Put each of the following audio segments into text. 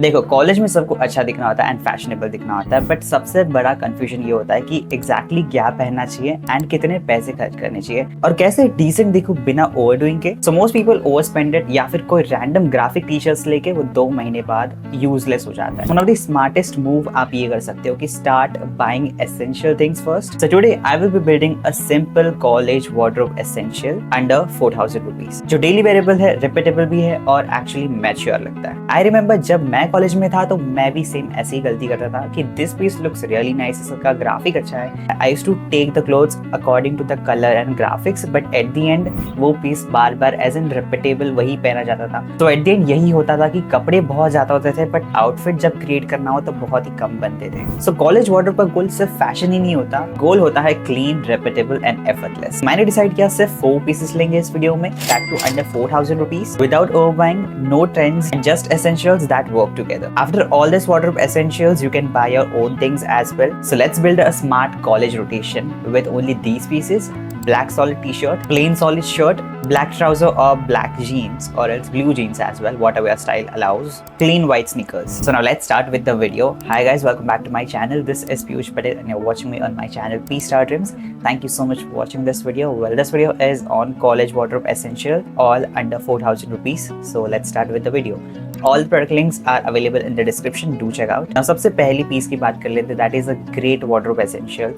देखो कॉलेज में सबको अच्छा दिखना होता है एंड फैशनेबल दिखना होता है, बट सबसे बड़ा कंफ्यूजन ये होता है कि एग्जैक्टली क्या पहनना चाहिए एंड कितने पैसे खर्च करने चाहिए और कैसे डिसेंट दिखो बिना ओवरडूइंग के। So most people over spend it या फिर कोई रैंडम ग्राफिक टी शर्ट्स लेके वो 2 महीने बाद यूजलेस हो जाता है। One of the smartest move आप ये कर सकते हो कि start buying essential things first. So today I will be building a simple college wardrobe essential under 4000 rupees, जो डेली वेरेबल है, रिपीटेबल भी है और एक्चुअली मैच्योर लगता है। आई रिमेंबर जब मैं कॉलेज में था तो मैं भी सेम ऐसी ही गलती करता था कि this piece looks really nice, इसका ग्राफिक अच्छा है। I used to take the clothes according to the colour and graphics, but at the end वो पीस बार बार एज एन रिपीटेबल वही पहना जाता था। तो एट द एंड यही होता था कि कपड़े बहुत ज्यादा होते थे बट आउटफिट जब क्रिएट करना हो तो बहुत ही कम बनते थे। सो कॉलेज वार्डरोब का गोल सिर्फ फैशन ही नहीं होता, गोल होता है क्लीन, रिपीटेबल एंड एफर्टलेस। मैंने डिसाइड किया सिर्फ 4 पीसेस लेंगे इस वीडियो में, that too under 4000 rupees, without overbuying, no trends and just essentials that work together. After all this wardrobe essentials, you can buy your own things as well. So let's build a smart college rotation with only these pieces: black solid t-shirt, plain solid shirt, black trouser or black jeans or else blue jeans as well, whatever your style allows, clean white sneakers. So now let's start with the video. Hi guys, welcome back to my channel. This is Piyush Patel and you're watching me on my channel P-Star Trims. Thank you so much for watching this video. Well, this video is on college wardrobe essential, all under 4000 rupees. So let's start with the video. All the product links are available in the description. Do check out. Now सबसे पहली piece की बात कर लेते हैं, that is a great wardrobe essential.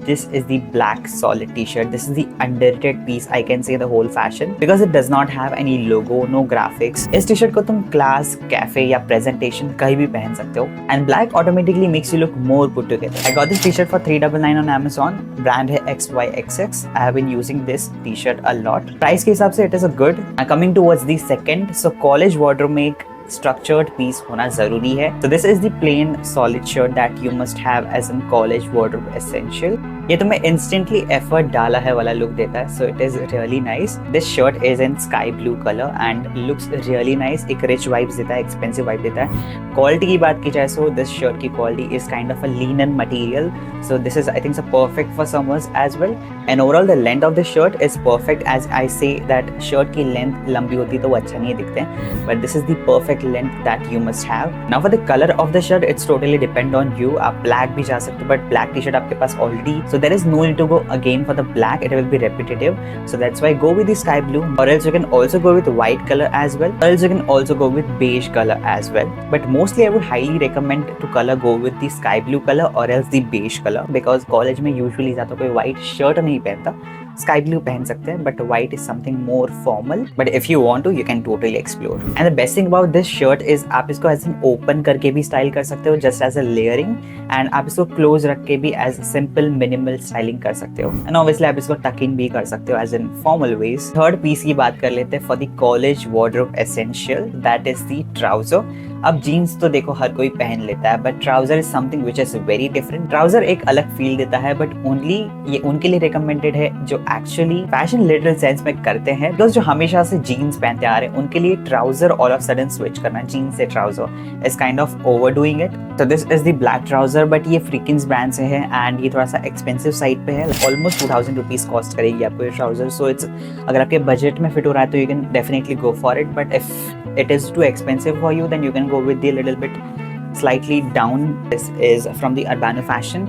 This is the black solid t-shirt. This is the underrated piece, I can say, the whole fashion, because it does not have any logo, no graphics. इस t-shirt को तुम class, cafe या presentation कहीं भी पहन सकते हो, and black automatically makes you look more put together. I got this t-shirt for 399 on Amazon. Brand है XYXX. I have been using this t-shirt a lot. Price के हिसाब से it is a good. Coming towards the second, so college wardrobe में एक structured piece होना जरूरी है. So this is the plain solid shirt that you must have as a college wardrobe essential. ये तुम्हें instantly effort डाला है वाला look देता है, so it is really nice. This shirt is in sky blue color and looks really nice. एक rich vibes देता है, expensive vibe देता है. Quality की बात की जाए so this shirt की quality is kind of a linen material, so this is I think so perfect for summers as well. And overall the length of this shirt is perfect, as I say that shirt की length लंबी होती तो वो अच्छा नहीं दिखते, but this is the perfect length that you must have. Now for the color of the shirt, it's totally depend on you. आप black भी जा सकते हो, but black t-shirt आपके पास already, so there is no need to go again for the black. It will be repetitive, so that's why go with the sky blue, or else you can also go with white color as well, or else you can also go with beige color as well. But mostly I would highly recommend to color go with the sky blue color or else the beige color, because college में usually ज़्यादा कोई white shirt नहीं पहनता. Sky blue पहन सकते हैं, but white is something more formal, but if you want to you can totally explore. And the best thing about this shirt is आप इसको एज एन ओपन करके भी स्टाइल कर सकते हो, just as a layering, and आप इसको close रख के भी एज सिंपल मिनिमल स्टाइलिंग कर सकते हो, एंड ऑब्वियसली आप इसको टक इन भी कर सकते हो as in formal ways. Third piece की बात कर लेते हैं for the college wardrobe essential, that is the trouser. अब जीन्स तो देखो हर कोई पहन लेता है, but trouser is something which is very different. Trouser एक अलग फील देता है, बट ओनली ये उनके लिए रिकमेंडेड है जो एक्चुअली फैशन लिटरल सेंस में करते हैं, बिकॉज जो हमेशा से जीन्स पहनते आ रहे हैं उनके लिए trouser all of sudden switch करना जीन्स से trouser is kind of overdoing it. तो this is the black trouser, but ये फ्रीकिंस ब्रांड से है एंड ये थोड़ा सा एक्सपेंसिव साइड पे है. ऑलमोस्ट 2000 रुपीज कॉस्ट करेगी आपको ये ट्राउजर. सो इट्स अगर आपके बजट में फिट हो रहा है तो you can definitely go for it, but if it is too expensive for you, then you can go with the little bit slightly down. This is from the Urbano Fashion.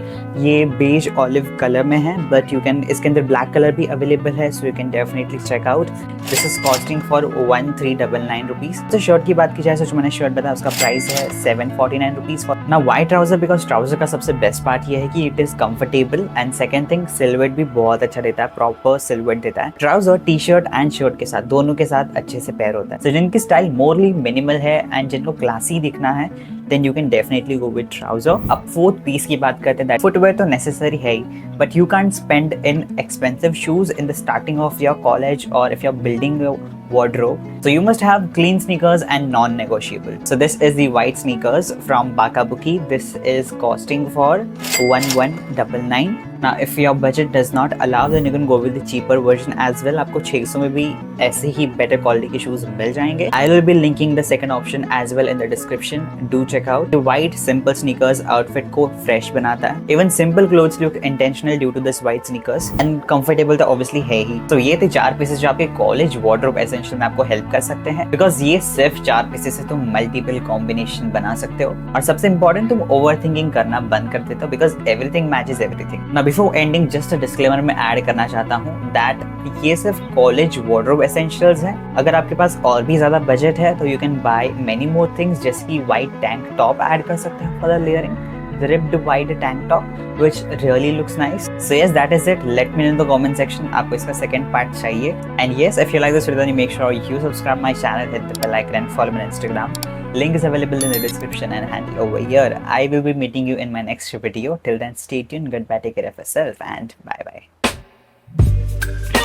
ये beige olive color में है, but you can इसके अंदर black color भी available है, so you can definitely check out. This is costing for 1399 rupees. तो shirt की बात की जाए तो जो मैंने शर्ट बताया उसका प्राइस है 749 rupees. Now white trouser, because trouser का सबसे बेस्ट पार्ट ये है कि it is comfortable and second thing silhouette भी बहुत अच्छा देता है, proper silhouette देता है. Trouser टी-शर्ट एंड शर्ट के साथ दोनों के साथ अच्छे से पेयर होता है. So जिनकी स्टाइल मोरली मिनिमल है एंड जिनको क्लासी दिखना है, then you can definitely go with trouser. अब फोर्थ पीस की बात करते हैं, फुटवेयर तो नेसेसरी है ही, but you can't spend in expensive shoes in the starting of your college or if you're building your wardrobe. So you must have clean sneakers and non-negotiable. So this is the white sneakers from Bakabuki. This is costing for 1199. Now if your budget does not allow, then you can go with the cheaper version as well. आपको 600 में भी ऐसे ही better quality के shoes मिल जाएंगे. I will be linking the second option as well in the description. Do check out. The white simple sneakers outfit को fresh बनाता है. Even simple clothes look intentional due to this white sneakers and comfortable तो obviously है ही. तो ये थे 4 pieces जो आपके कॉलेज वार्डरोब एसेंशियल में आपको हेल्प कर सकते हैं, बिकॉज ये सिर्फ 4 पीसेस से तुम मल्टीपल कॉम्बिनेशन बना सकते हो. और सबसे इंपॉर्टेंट, तुम ओवर थिंकिंग करना बंद कर देते हो, because everything matches everything. Now before ending, just a disclaimer मैं ऐड करना चाहता हूँ दैट ये सिर्फ कॉलेज वार्डरोब एसेंशियल्स हैं. अगर आपके पास और भी ज्यादा बजट है तो you can by many more things, जैसे कि व्हाइट टैंक टॉप ऐड कर सकते हैं for the layering, ripped white tank top which really looks nice. So yes, that is it. Let me know in the comment section आपको इसका second part चाहिए. And yes, if you like this video then you make sure you subscribe my channel, hit the bell icon and follow me on Instagram. Link is available in the description and handy over here. I will be meeting you in my next video. Till then, stay tuned. Goodbye, take care of yourself and bye bye.